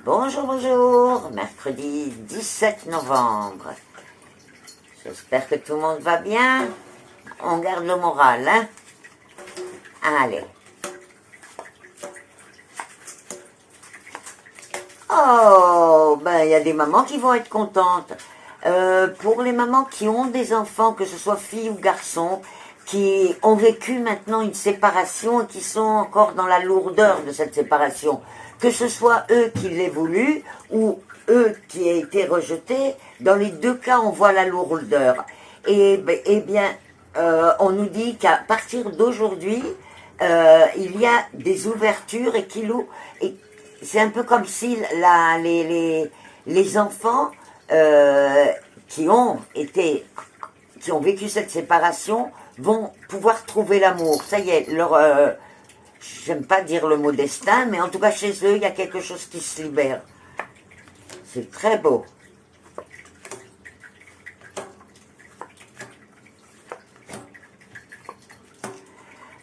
Bonjour, bonjour, mercredi 17 novembre. J'espère que tout le monde va bien. On garde le moral, hein? Allez. Oh, ben il y a des mamans qui vont être contentes. Pour les mamans qui ont des enfants, que ce soit filles ou garçons, qui ont vécu maintenant une séparation et qui sont encore dans la lourdeur de cette séparation, que ce soit eux qui l'aient voulu ou eux qui aient été rejetés, dans les deux cas on voit la lourdeur. Et bien, on nous dit qu'à partir d'aujourd'hui, il y a des ouvertures et c'est un peu comme si les enfants qui ont vécu cette séparation vont pouvoir trouver l'amour. Ça y est, j'aime pas dire le mot destin, mais en tout cas chez eux, il y a quelque chose qui se libère. C'est très beau.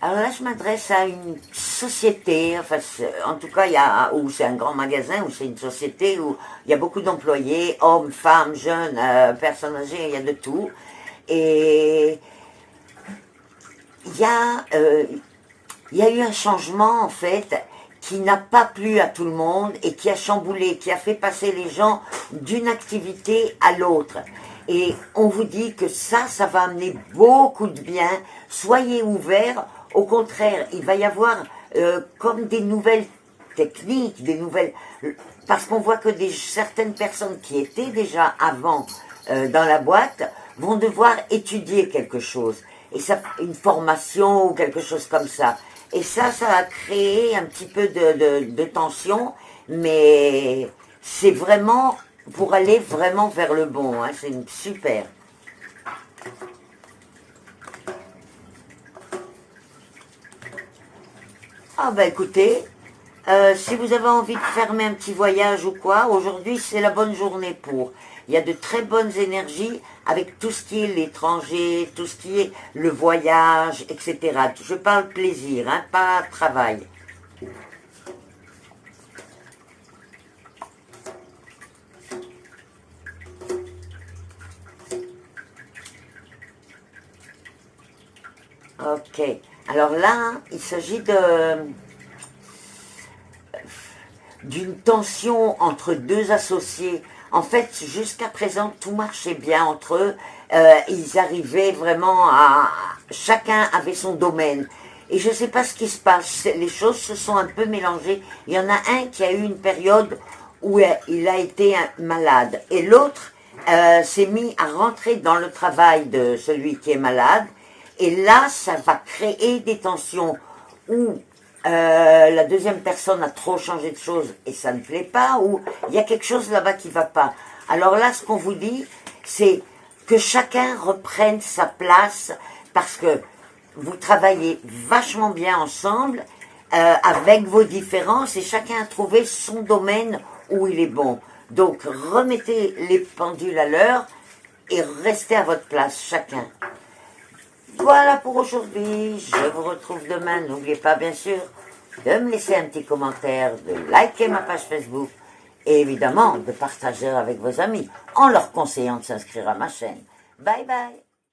Alors là, je m'adresse à une société, enfin, en tout cas, où c'est un grand magasin, où c'est une société où il y a beaucoup d'employés, hommes, femmes, jeunes, personnes âgées, il y a de tout. Et il y a eu un changement, en fait, qui n'a pas plu à tout le monde et qui a chamboulé, qui a fait passer les gens d'une activité à l'autre. Et on vous dit que ça va amener beaucoup de bien. Soyez ouverts. Au contraire, il va y avoir comme des nouvelles techniques, parce qu'on voit que certaines personnes qui étaient déjà avant dans la boîte vont devoir étudier quelque chose. Et ça, une formation ou quelque chose comme ça. Et ça va créer un petit peu de tension, mais c'est vraiment pour aller vraiment vers le bon, hein, c'est super. Ah ben écoutez, si vous avez envie de fermer un petit voyage ou quoi, aujourd'hui c'est la bonne journée pour. Il y a de très bonnes énergies avec tout ce qui est l'étranger, tout ce qui est le voyage, etc. Je parle plaisir, hein, pas travail. Ok, alors là, il s'agit d'une tension entre deux associés. En fait, jusqu'à présent, tout marchait bien entre eux. Ils arrivaient vraiment chacun avait son domaine. Et je ne sais pas ce qui se passe. Les choses se sont un peu mélangées. Il y en a un qui a eu une période où il a été malade. Et l'autre s'est mis à rentrer dans le travail de celui qui est malade. Et là, ça va créer des tensions où la deuxième personne a trop changé de choses et ça ne plaît pas, ou il y a quelque chose là-bas qui ne va pas. Alors là, ce qu'on vous dit, c'est que chacun reprenne sa place parce que vous travaillez vachement bien ensemble avec vos différences et chacun a trouvé son domaine où il est bon. Donc, remettez les pendules à l'heure et restez à votre place, chacun. Voilà pour aujourd'hui, je vous retrouve demain. N'oubliez pas bien sûr de me laisser un petit commentaire, de liker ma page Facebook et évidemment de partager avec vos amis en leur conseillant de s'inscrire à ma chaîne. Bye bye.